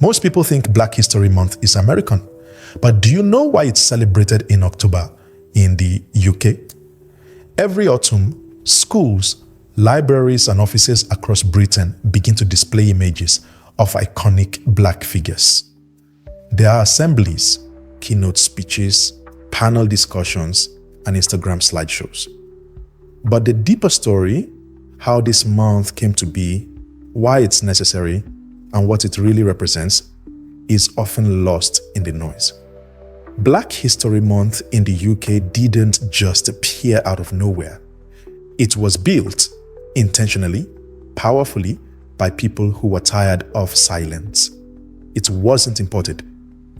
Most people think Black History Month is American, but do you know why it's celebrated in October in the UK? Every autumn, schools, libraries, and offices across Britain begin to display images of iconic Black figures. There are assemblies, keynote speeches, panel discussions, and Instagram slideshows. But the deeper story, how this month came to be, why it's necessary, and what it really represents, is often lost in the noise. Black History Month in the UK didn't just appear out of nowhere. It was built intentionally, powerfully, by people who were tired of silence. It wasn't imported,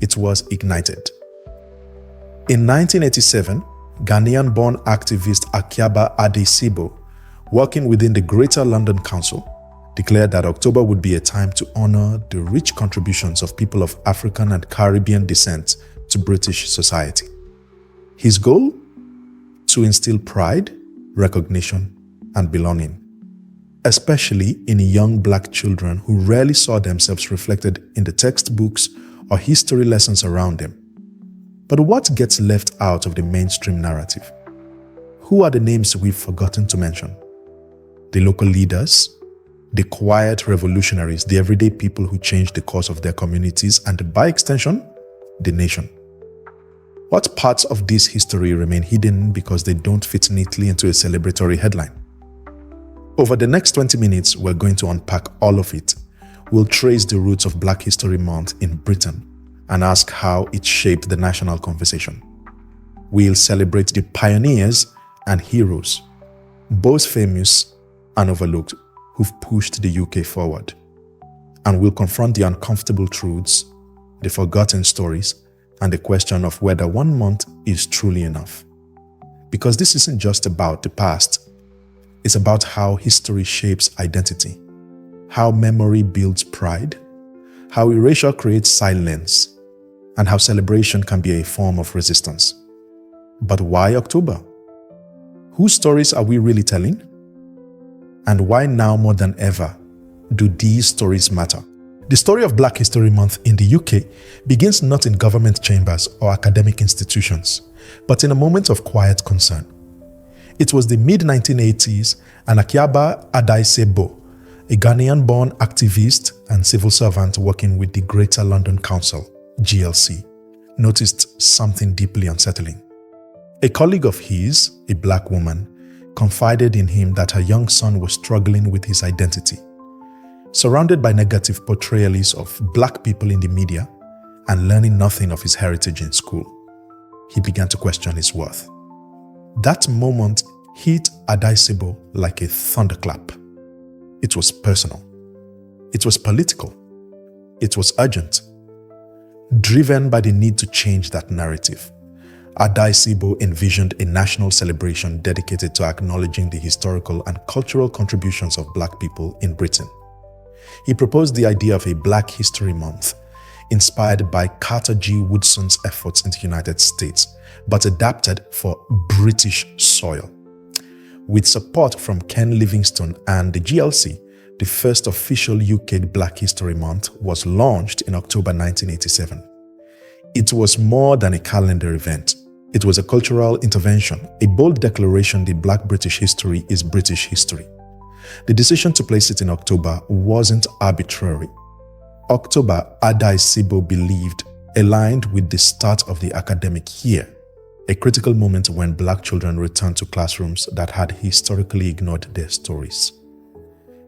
it was ignited. In 1987, Ghanaian-born activist Akiaba Adesibo, working within the Greater London Council, declared that October would be a time to honor the rich contributions of people of African and Caribbean descent to British society. His goal? To instill pride, recognition, and belonging, especially in young Black children who rarely saw themselves reflected in the textbooks or history lessons around them. But what gets left out of the mainstream narrative? Who are the names we've forgotten to mention? The local leaders, the quiet revolutionaries, the everyday people who changed the course of their communities, and by extension, the nation. What parts of this history remain hidden because they don't fit neatly into a celebratory headline? Over the next 20 minutes, we're going to unpack all of it. We'll trace the roots of Black History Month in Britain and ask how it shaped the national conversation. We'll celebrate the pioneers and heroes, both famous and overlooked, who've pushed the UK forward. And we'll confront the uncomfortable truths, the forgotten stories, and the question of whether 1 month is truly enough. Because this isn't just about the past, it's about how history shapes identity, how memory builds pride, how erasure creates silence, and how celebration can be a form of resistance. But why October? Whose stories are we really telling? And why now more than ever do these stories matter? The story of Black History Month in the UK begins not in government chambers or academic institutions, but in a moment of quiet concern. It was the mid-1980s, and Akiaba Adesebo, a Ghanaian-born activist and civil servant working with the Greater London Council, GLC, noticed something deeply unsettling. A colleague of his, a Black woman, confided in him that her young son was struggling with his identity. Surrounded by negative portrayals of Black people in the media and learning nothing of his heritage in school, he began to question his worth. That moment hit Adesebo like a thunderclap. It was personal. It was political. It was urgent. Driven by the need to change that narrative, Adesebo envisioned a national celebration dedicated to acknowledging the historical and cultural contributions of Black people in Britain. He proposed the idea of a Black History Month, inspired by Carter G. Woodson's efforts in the United States, but adapted for British soil. With support from Ken Livingstone and the GLC, the first official UK Black History Month was launched in October 1987. It was more than a calendar event. It was a cultural intervention, a bold declaration that Black British history is British history. The decision to place it in October wasn't arbitrary. October, Adesebo believed, aligned with the start of the academic year, a critical moment when Black children returned to classrooms that had historically ignored their stories.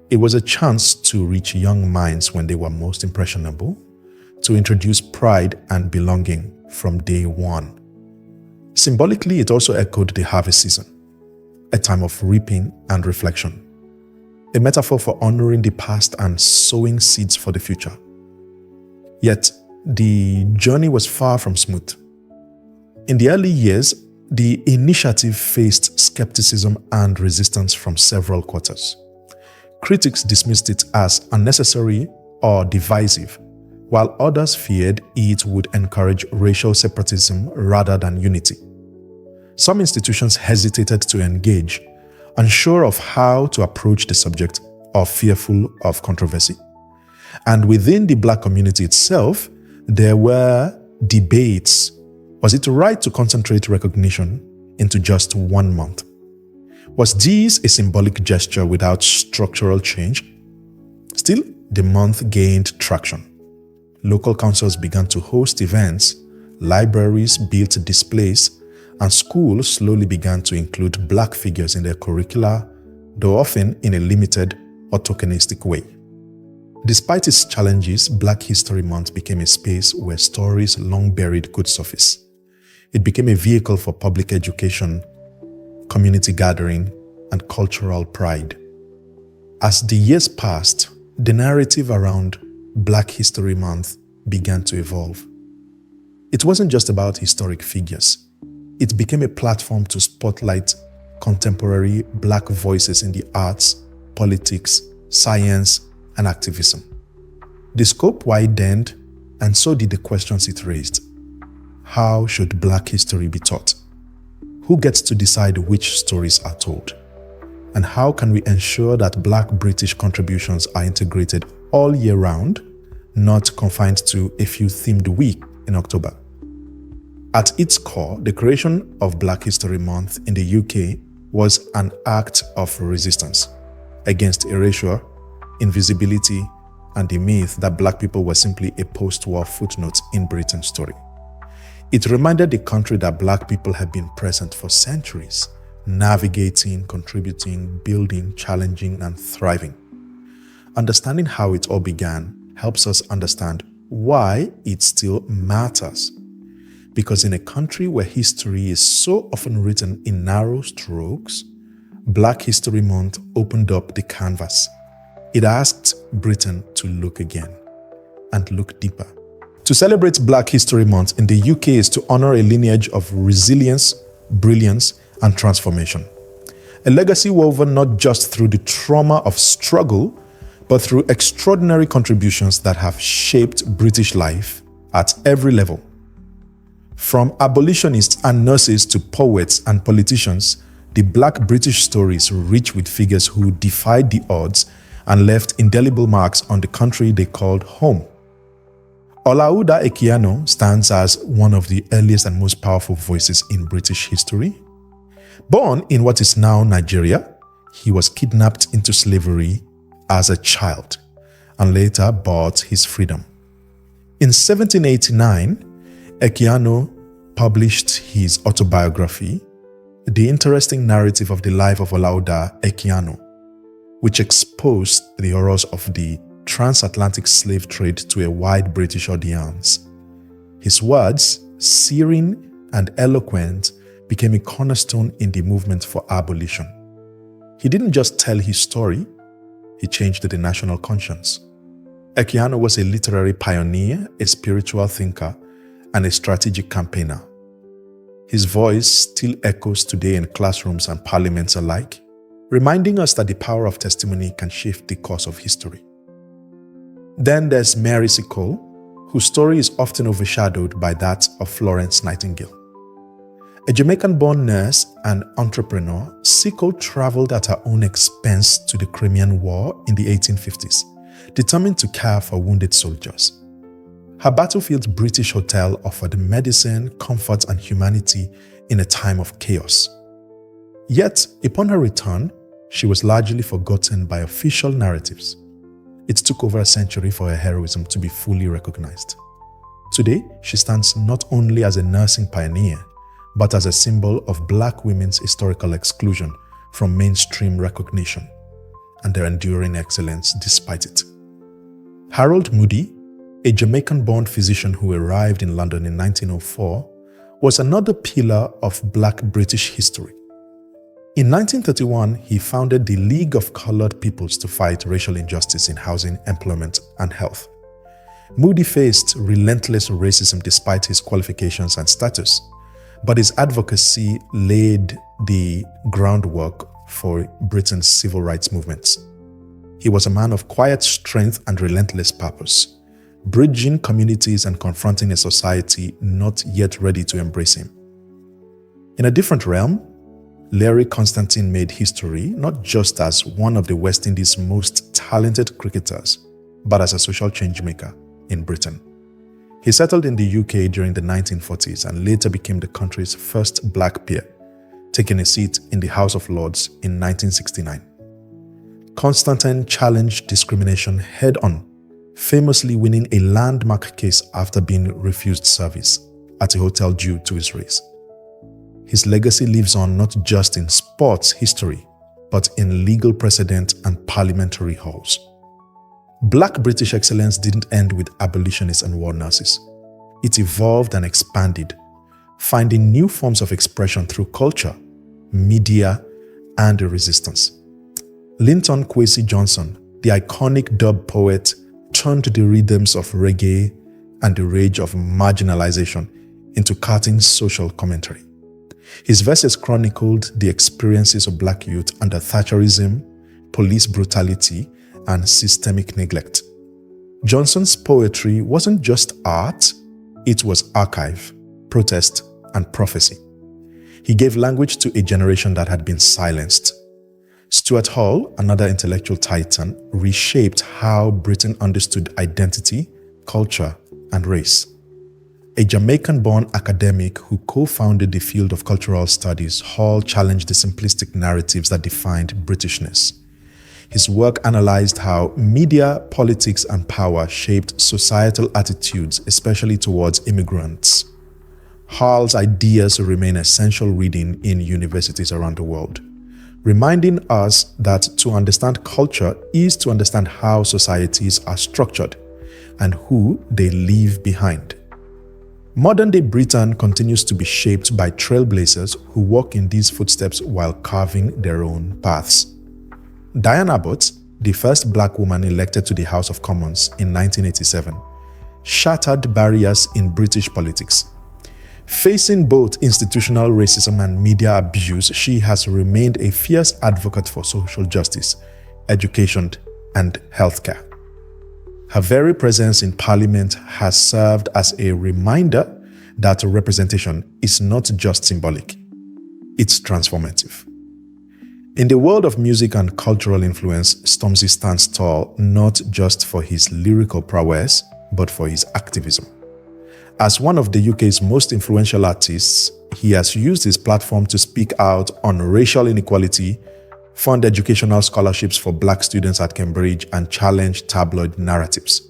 It was a chance to reach young minds when they were most impressionable, to introduce pride and belonging from day one. Symbolically, it also echoed the harvest season, a time of reaping and reflection, a metaphor for honoring the past and sowing seeds for the future. Yet, the journey was far from smooth. In the early years, the initiative faced skepticism and resistance from several quarters. Critics dismissed it as unnecessary or divisive, while others feared it would encourage racial separatism rather than unity. Some institutions hesitated to engage, unsure of how to approach the subject or fearful of controversy. And within the Black community itself, there were debates. Was it right to concentrate recognition into just 1 month? Was this a symbolic gesture without structural change? Still, the month gained traction. Local councils began to host events, libraries built displays, and schools slowly began to include Black figures in their curricula, though often in a limited or tokenistic way. Despite its challenges, Black History Month became a space where stories long buried could surface. It became a vehicle for public education, community gathering, and cultural pride. As the years passed, the narrative around Black History Month began to evolve. It wasn't just about historic figures. It became a platform to spotlight contemporary Black voices in the arts, politics, science, and activism. The scope widened, and so did the questions it raised. How should Black history be taught? Who gets to decide which stories are told? And how can we ensure that Black British contributions are integrated all year round, not confined to a few themed weeks in October? At its core, the creation of Black History Month in the UK was an act of resistance against erasure, invisibility, and the myth that Black people were simply a post-war footnote in Britain's story. It reminded the country that Black people had been present for centuries, navigating, contributing, building, challenging, and thriving. Understanding how it all began helps us understand why it still matters. Because in a country where history is so often written in narrow strokes, Black History Month opened up the canvas. It asked Britain to look again and look deeper. To celebrate Black History Month in the UK is to honor a lineage of resilience, brilliance, and transformation. A legacy woven not just through the trauma of struggle, but through extraordinary contributions that have shaped British life at every level. From abolitionists and nurses to poets and politicians, the Black British story is rich with figures who defied the odds and left indelible marks on the country they called home. Olaudah Equiano stands as one of the earliest and most powerful voices in British history. Born in what is now Nigeria, he was kidnapped into slavery as a child and later bought his freedom. In 1789, Equiano published his autobiography, The Interesting Narrative of the Life of Olaudah Equiano, which exposed the horrors of the transatlantic slave trade to a wide British audience. His words, searing and eloquent, became a cornerstone in the movement for abolition. He didn't just tell his story, he changed the national conscience. Equiano was a literary pioneer, a spiritual thinker, and a strategic campaigner. His voice still echoes today in classrooms and parliaments alike, reminding us that the power of testimony can shift the course of history. Then there's Mary Seacole, whose story is often overshadowed by that of Florence Nightingale. A Jamaican-born nurse and entrepreneur, Seacole traveled at her own expense to the Crimean War in the 1850s, determined to care for wounded soldiers. Her battlefield British hotel offered medicine, comfort, and humanity in a time of chaos. Yet, upon her return, she was largely forgotten by official narratives. It took over a century for her heroism to be fully recognized. Today, she stands not only as a nursing pioneer, but as a symbol of Black women's historical exclusion from mainstream recognition and their enduring excellence despite it. Harold Moody, a Jamaican-born physician who arrived in London in 1904, was another pillar of Black British history. In 1931, he founded the League of Colored Peoples to fight racial injustice in housing, employment, and health. Moody faced relentless racism despite his qualifications and status, but his advocacy laid the groundwork for Britain's civil rights movements. He was a man of quiet strength and relentless purpose, bridging communities and confronting a society not yet ready to embrace him. In a different realm, Larry Constantine made history not just as one of the West Indies' most talented cricketers, but as a social changemaker in Britain. He settled in the UK during the 1940s and later became the country's first black peer, taking a seat in the House of Lords in 1969. Constantine challenged discrimination head-on, famously winning a landmark case after being refused service at a hotel due to his race. His legacy lives on not just in sports history, but in legal precedent and parliamentary halls. Black British excellence didn't end with abolitionists and war nurses. It evolved and expanded, finding new forms of expression through culture, media, and resistance. Linton Kwesi Johnson, the iconic dub poet, turned the rhythms of reggae and the rage of marginalization into cutting social commentary. His verses chronicled the experiences of black youth under Thatcherism, police brutality, and systemic neglect. Johnson's poetry wasn't just art, it was archive, protest, and prophecy. He gave language to a generation that had been silenced. Stuart Hall, another intellectual titan, reshaped how Britain understood identity, culture, and race. A Jamaican-born academic who co-founded the field of cultural studies, Hall challenged the simplistic narratives that defined Britishness. His work analyzed how media, politics, and power shaped societal attitudes, especially towards immigrants. Hall's ideas remain essential reading in universities around the world, reminding us that to understand culture is to understand how societies are structured and who they leave behind. Modern-day Britain continues to be shaped by trailblazers who walk in these footsteps while carving their own paths. Diane Abbott, the first black woman elected to the House of Commons in 1987, shattered barriers in British politics. Facing both institutional racism and media abuse, she has remained a fierce advocate for social justice, education, and healthcare. Her very presence in Parliament has served as a reminder that representation is not just symbolic, it's transformative. In the world of music and cultural influence, Stormzy stands tall not just for his lyrical prowess, but for his activism. As one of the UK's most influential artists, he has used his platform to speak out on racial inequality, fund educational scholarships for black students at Cambridge, and challenge tabloid narratives.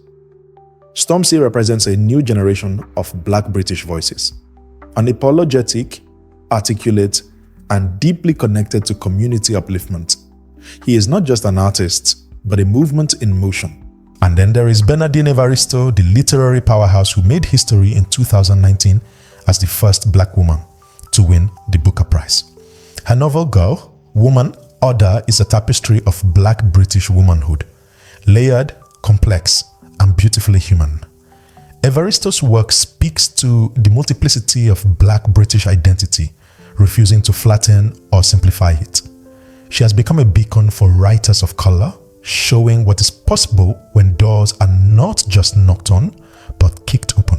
Stormzy represents a new generation of black British voices, unapologetic, articulate, and deeply connected to community upliftment. He is not just an artist, but a movement in motion. And then there is Bernardine Evaristo, the literary powerhouse who made history in 2019 as the first black woman to win the Booker Prize. Her novel Girl, Woman, Order is a tapestry of black British womanhood, layered, complex, and beautifully human. Evaristo's work speaks to the multiplicity of black British identity, refusing to flatten or simplify it. She has become a beacon for writers of color, showing what is possible when doors are not just knocked on, but kicked open.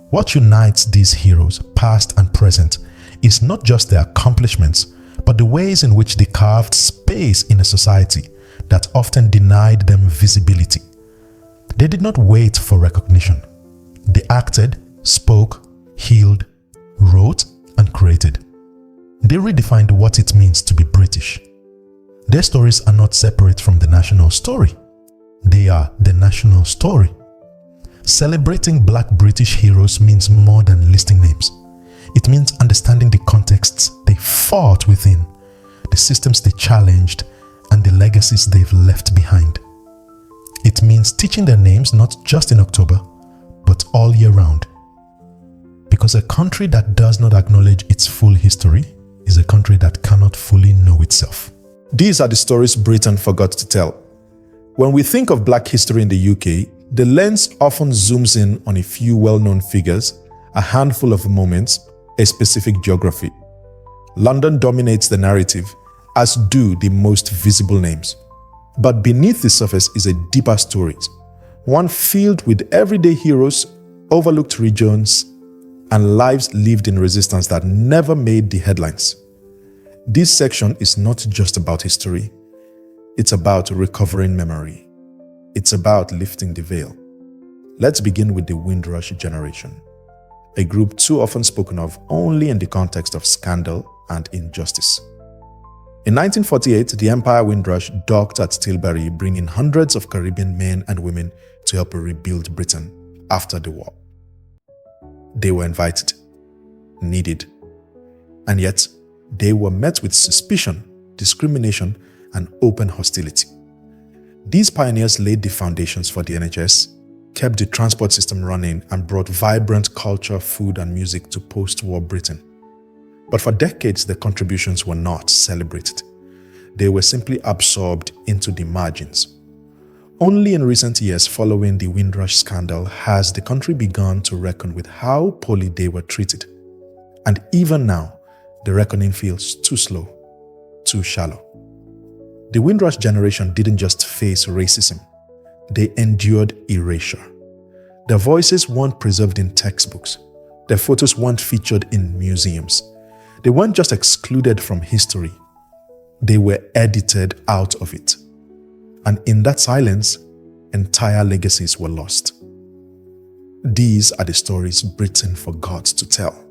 What unites these heroes, past and present, is not just their accomplishments, but the ways in which they carved space in a society that often denied them visibility. They did not wait for recognition. They acted, spoke, healed, wrote, and created. They redefined what it means to be British. Their stories are not separate from the national story. They are the national story. Celebrating black British heroes means more than listing names. It means understanding the contexts they fought within, the systems they challenged, and the legacies they've left behind. It means teaching their names not just in October, but all year round. Because a country that does not acknowledge its full history is a country that cannot fully know itself. These are the stories Britain forgot to tell. When we think of black history in the UK, the lens often zooms in on a few well-known figures, a handful of moments, a specific geography. London dominates the narrative, as do the most visible names. But beneath the surface is a deeper story, one filled with everyday heroes, overlooked regions, and lives lived in resistance that never made the headlines. This section is not just about history, it's about recovering memory. It's about lifting the veil. Let's begin with the Windrush generation, a group too often spoken of only in the context of scandal and injustice. In 1948, the Empire Windrush docked at Tilbury, bringing hundreds of Caribbean men and women to help rebuild Britain after the war. They were invited, needed, and yet they were met with suspicion, discrimination, and open hostility. These pioneers laid the foundations for the NHS, kept the transport system running, and brought vibrant culture, food, and music to post-war Britain. But for decades, their contributions were not celebrated. They were simply absorbed into the margins. Only in recent years following the Windrush scandal has the country begun to reckon with how poorly they were treated. And even now, the reckoning feels too slow, too shallow. The Windrush generation didn't just face racism, they endured erasure. Their voices weren't preserved in textbooks. Their photos weren't featured in museums. They weren't just excluded from history, they were edited out of it. And in that silence, entire legacies were lost. These are the stories Britain forgot to tell.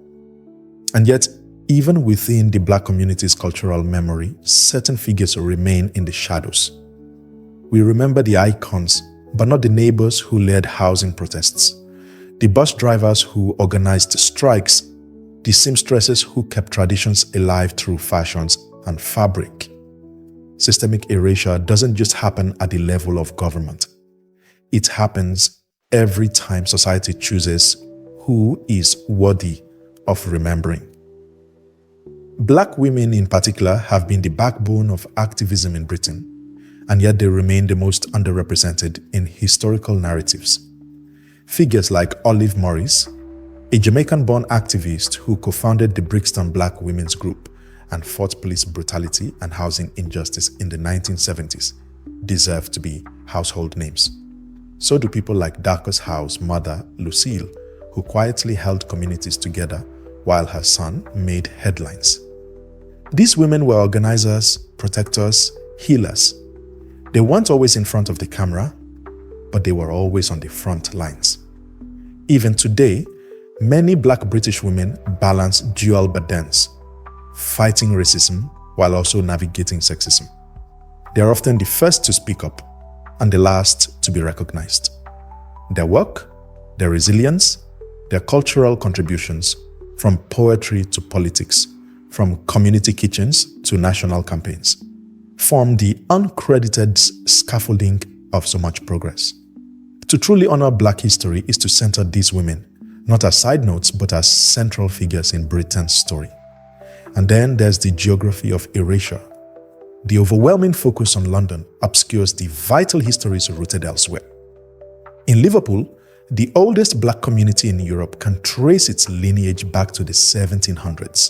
And yet, even within the Black community's cultural memory, certain figures remain in the shadows. We remember the icons, but not the neighbors who led housing protests, the bus drivers who organized strikes, the seamstresses who kept traditions alive through fashions and fabric. Systemic erasure doesn't just happen at the level of government. It happens every time society chooses who is worthy of remembering. Black women in particular have been the backbone of activism in Britain, and yet they remain the most underrepresented in historical narratives. Figures like Olive Morris, a Jamaican-born activist who co-founded the Brixton Black Women's Group and fought police brutality and housing injustice in the 1970s, deserve to be household names. So do people like Darcus Howe's mother, Lucille, who quietly held communities together while her son made headlines. These women were organizers, protectors, healers. They weren't always in front of the camera, but they were always on the front lines. Even today, many Black British women balance dual burdens, fighting racism while also navigating sexism. They are often the first to speak up and the last to be recognized. Their work, their resilience, their cultural contributions, from poetry to politics, from community kitchens to national campaigns, form the uncredited scaffolding of so much progress. To truly honor Black history is to center these women, not as side notes, but as central figures in Britain's story. And then there's the geography of erasure. The overwhelming focus on London obscures the vital histories rooted elsewhere. In Liverpool, the oldest Black community in Europe can trace its lineage back to the 1700s,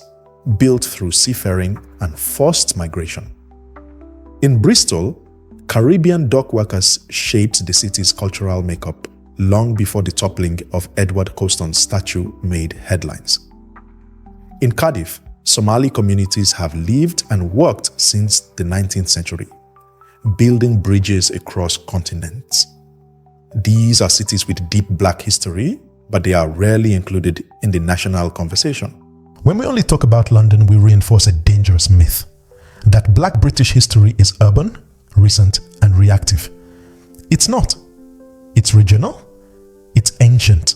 built through seafaring and forced migration. In Bristol, Caribbean dock workers shaped the city's cultural makeup long before the toppling of Edward Colston's statue made headlines. In Cardiff, Somali communities have lived and worked since the 19th century, building bridges across continents. These are cities with deep Black history, but they are rarely included in the national conversation. When we only talk about London, we reinforce a dangerous myth that Black British history is urban, recent, and reactive. It's not. It's regional, it's ancient,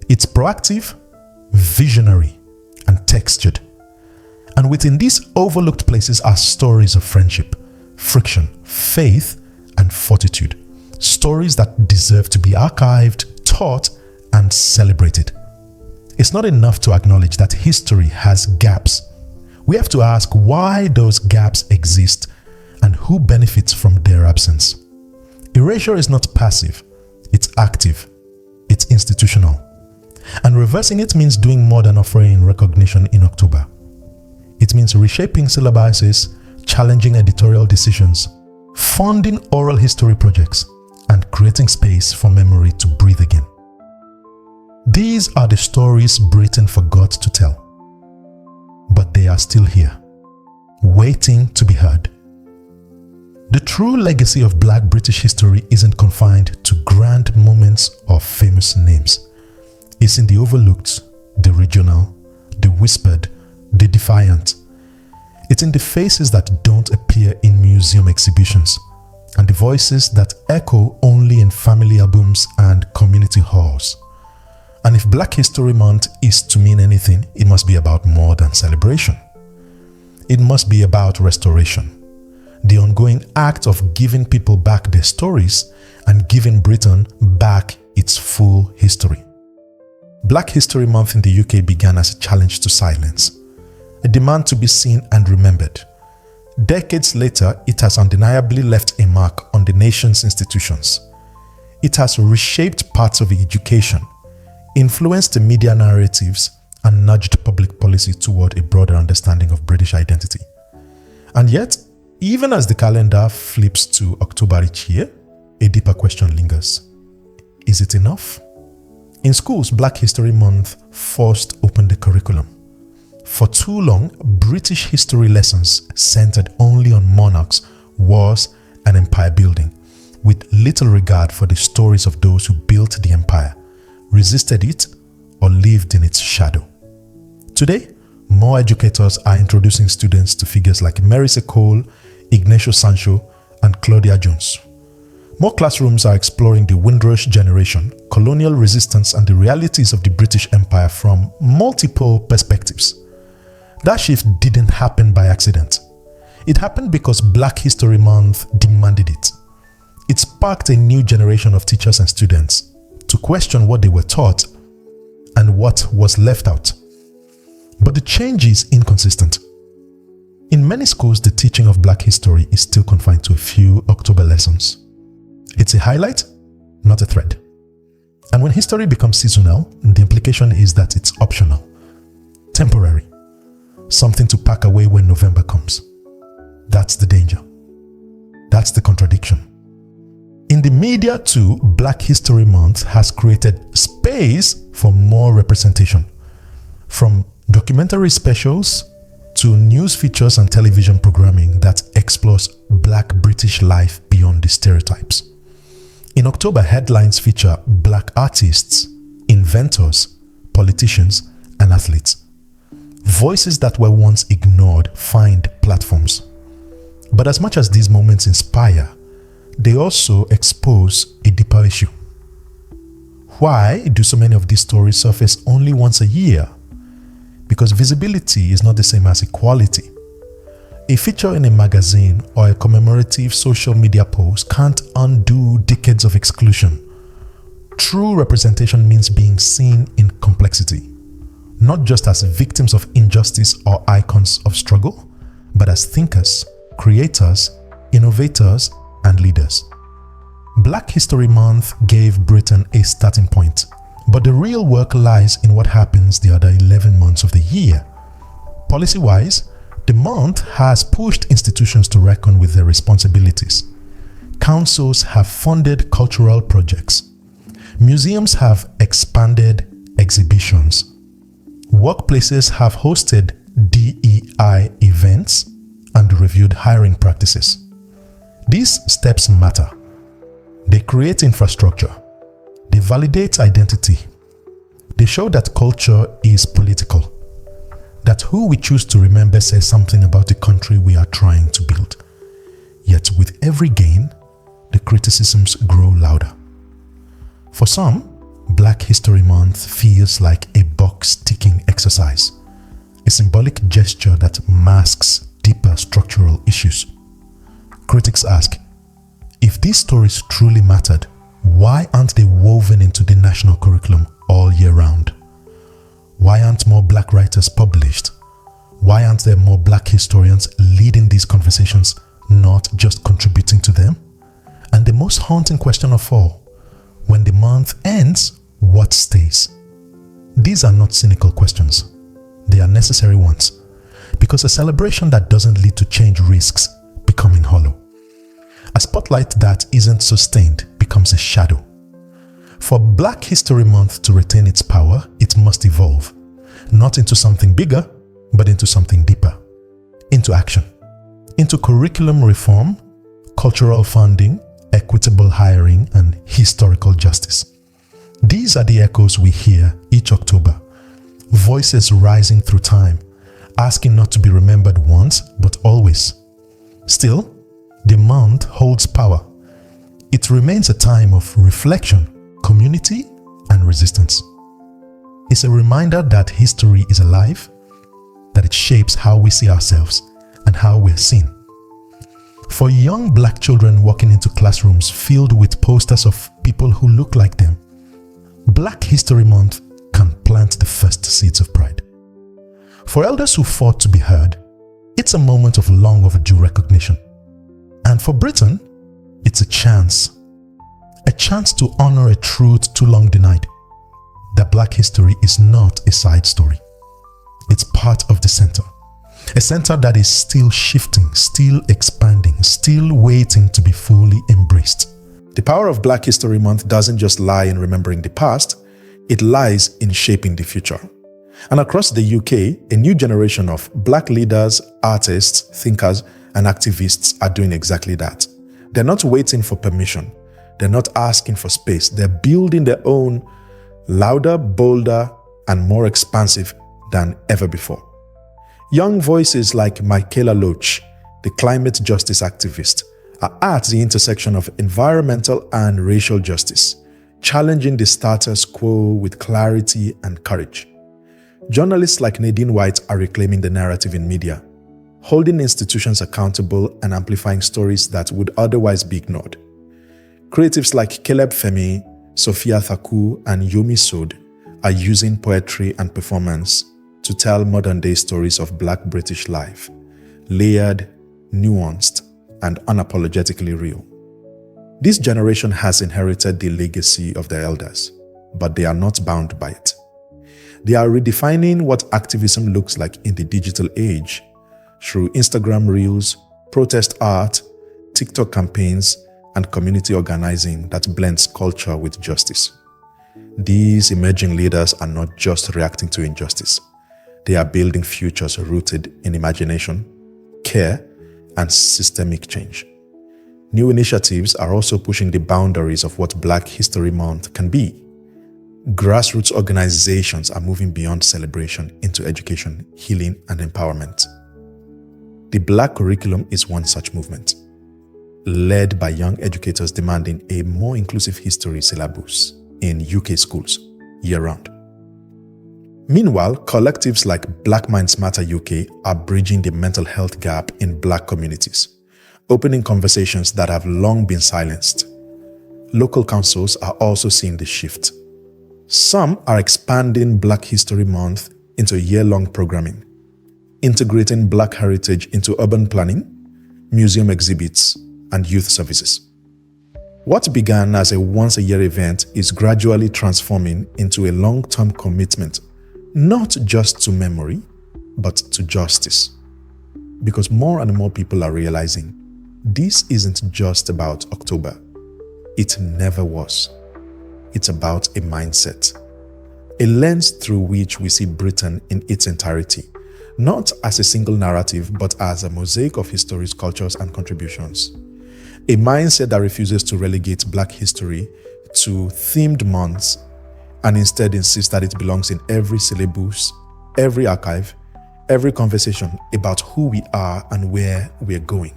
it's proactive, visionary, and textured. And within these overlooked places are stories of friendship, friction, faith, and fortitude. Stories that deserve to be archived, taught, and celebrated. It's not enough to acknowledge that history has gaps. We have to ask why those gaps exist and who benefits from their absence. Erasure is not passive, it's active, it's institutional. And reversing it means doing more than offering recognition in October. It means reshaping syllabuses, challenging editorial decisions, funding oral history projects, and creating space for memory to breathe again. These are the stories Britain forgot to tell. But they are still here, waiting to be heard. The true legacy of Black British history isn't confined to grand moments or famous names. It's in the overlooked, the regional, the whispered, the defiant. It's in the faces that don't appear in museum exhibitions and the voices that echo only in family albums and community halls. And if Black History Month is to mean anything, it must be about more than celebration. It must be about restoration, the ongoing act of giving people back their stories and giving Britain back its full history. Black History Month in the UK began as a challenge to silence, a demand to be seen and remembered. Decades later, it has undeniably left a mark on the nation's institutions. It has reshaped parts of education, influenced the media narratives, and nudged public policy toward a broader understanding of British identity. And yet, even as the calendar flips to October each year, a deeper question lingers. Is it enough? In schools, Black History Month forced open the curriculum. For too long, British history lessons centered only on monarchs, wars, and empire building, with little regard for the stories of those who built the empire, resisted it, or lived in its shadow. Today, more educators are introducing students to figures like Mary Seacole, Ignacio Sancho, and Claudia Jones. More classrooms are exploring the Windrush generation, colonial resistance, and the realities of the British Empire from multiple perspectives. That shift didn't happen by accident. It happened because Black History Month demanded it. It sparked a new generation of teachers and students to question what they were taught and what was left out. But the change is inconsistent. In many schools, the teaching of Black history is still confined to a few October lessons. It's a highlight, not a thread. And when history becomes seasonal, the implication is that it's optional, temporary, something to pack away when November comes. That's the danger. That's the contradiction. In the media too, Black History Month has created space for more representation. From documentary specials to news features and television programming that explores Black British life beyond the stereotypes. In October, headlines feature Black artists, inventors, politicians, and athletes. Voices that were once ignored find platforms. But as much as these moments inspire, they also expose a deeper issue. Why do so many of these stories surface only once a year? Because visibility is not the same as equality. A feature in a magazine or a commemorative social media post can't undo decades of exclusion. True representation means being seen in complexity, not just as victims of injustice or icons of struggle, but as thinkers, creators, innovators, and leaders. Black History Month gave Britain a starting point, but the real work lies in what happens the other 11 months of the year. Policy-wise, the month has pushed institutions to reckon with their responsibilities. Councils have funded cultural projects. Museums have expanded exhibitions. Workplaces have hosted DEI events and reviewed hiring practices. These steps matter. They create infrastructure. They validate identity. They show that culture is political, that who we choose to remember says something about the country we are trying to build. Yet with every gain, the criticisms grow louder. For some, Black History Month feels like a box-ticking exercise, a symbolic gesture that masks deeper structural issues. Critics ask, if these stories truly mattered, why aren't they woven into the national curriculum all year round? Why aren't more Black writers published? Why aren't there more Black historians leading these conversations, not just contributing to them? And the most haunting question of all, when the month ends, what stays? These are not cynical questions. They are necessary ones, because a celebration that doesn't lead to change risks becoming hollow. A spotlight that isn't sustained becomes a shadow. For Black History Month to retain its power, it must evolve, not into something bigger, but into something deeper, into action, into curriculum reform, cultural funding, equitable hiring, and historical justice. These are the echoes we hear each October. Voices rising through time, asking not to be remembered once, but always. Still, the month holds power. It remains a time of reflection, community, and resistance. It's a reminder that history is alive, that it shapes how we see ourselves and how we're seen. For young Black children walking into classrooms filled with posters of people who look like them, Black History Month can plant the first seeds of pride. For elders who fought to be heard, it's a moment of long overdue recognition. And for Britain, it's a chance to honor a truth too long denied, that Black history is not a side story. It's part of the center. A center that is still shifting, still expanding, still waiting to be fully embraced. The power of Black History Month doesn't just lie in remembering the past, it lies in shaping the future. And across the UK, a new generation of Black leaders, artists, thinkers, and activists are doing exactly that. They're not waiting for permission. They're not asking for space. They're building their own, louder, bolder, and more expansive than ever before. Young voices like Michaela Loach, the climate justice activist, are at the intersection of environmental and racial justice, challenging the status quo with clarity and courage. Journalists like Nadine White are reclaiming the narrative in media, holding institutions accountable and amplifying stories that would otherwise be ignored. Creatives like Caleb Femi, Sophia Thaku, and Yomi Sod are using poetry and performance to tell modern-day stories of Black British life, layered, nuanced, and unapologetically real. This generation has inherited the legacy of their elders, but they are not bound by it. They are redefining what activism looks like in the digital age through Instagram reels, protest art, TikTok campaigns, and community organizing that blends culture with justice. These emerging leaders are not just reacting to injustice. They are building futures rooted in imagination, care, and systemic change. New initiatives are also pushing the boundaries of what Black History Month can be. Grassroots organizations are moving beyond celebration into education, healing, and empowerment. The Black curriculum is one such movement, led by young educators demanding a more inclusive history syllabus in UK schools year-round. Meanwhile, collectives like Black Minds Matter UK are bridging the mental health gap in Black communities, opening conversations that have long been silenced. Local councils are also seeing the shift. Some are expanding Black History Month into year-long programming, integrating Black heritage into urban planning, museum exhibits, and youth services. What began as a once-a-year event is gradually transforming into a long-term commitment, not just to memory, but to justice. Because more and more people are realizing this isn't just about October. It never was. It's about a mindset, a lens through which we see Britain in its entirety, not as a single narrative, but as a mosaic of histories, cultures, and contributions. A mindset that refuses to relegate Black history to themed months and instead insists that it belongs in every syllabus, every archive, every conversation about who we are and where we're going.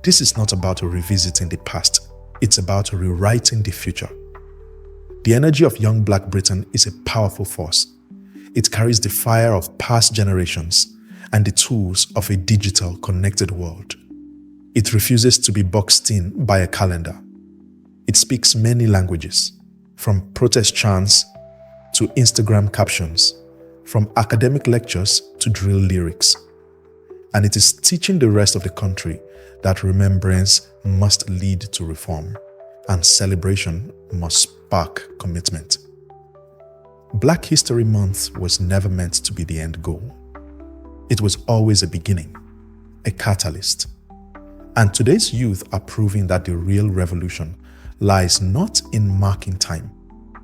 This is not about revisiting the past. It's about rewriting the future. The energy of young Black Britain is a powerful force. It carries the fire of past generations and the tools of a digital, connected world. It refuses to be boxed in by a calendar. It speaks many languages, from protest chants to Instagram captions, from academic lectures to drill lyrics. And it is teaching the rest of the country that remembrance must lead to reform, and celebration must spark commitment. Black History Month was never meant to be the end goal. It was always a beginning, a catalyst. And today's youth are proving that the real revolution lies not in marking time,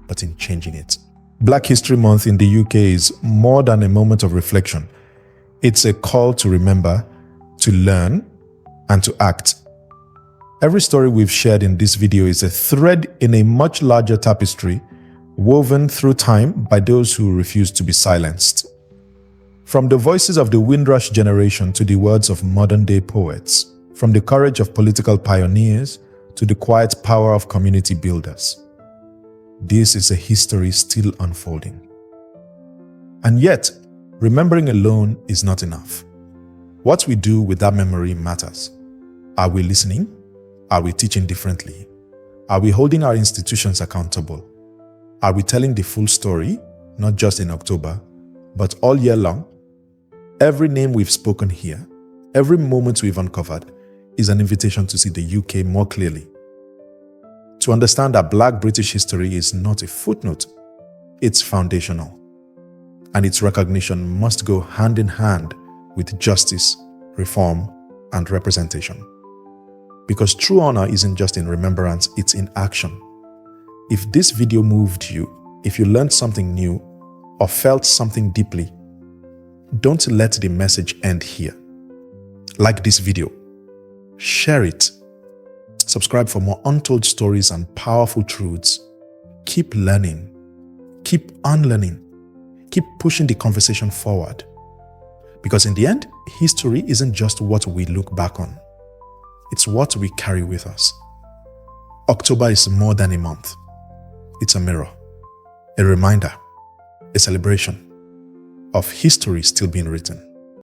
but in changing it. Black History Month in the UK is more than a moment of reflection. It's a call to remember, to learn, and to act. Every story we've shared in this video is a thread in a much larger tapestry woven through time by those who refuse to be silenced. From the voices of the Windrush generation to the words of modern-day poets, from the courage of political pioneers to the quiet power of community builders, this is a history still unfolding. And yet, remembering alone is not enough. What we do with that memory matters. Are we listening? Are we teaching differently? Are we holding our institutions accountable? Are we telling the full story, not just in October, but all year long? Every name we've spoken here, every moment we've uncovered, is an invitation to see the UK more clearly. To understand that Black British history is not a footnote, it's foundational. And its recognition must go hand in hand with justice, reform, and representation. Because true honor isn't just in remembrance, it's in action. If this video moved you, if you learned something new, or felt something deeply, don't let the message end here. Like this video, share it, subscribe for more untold stories and powerful truths. Keep learning, keep unlearning, keep pushing the conversation forward. Because in the end, history isn't just what we look back on. It's what we carry with us. October is more than a month. It's a mirror, a reminder, a celebration of history still being written.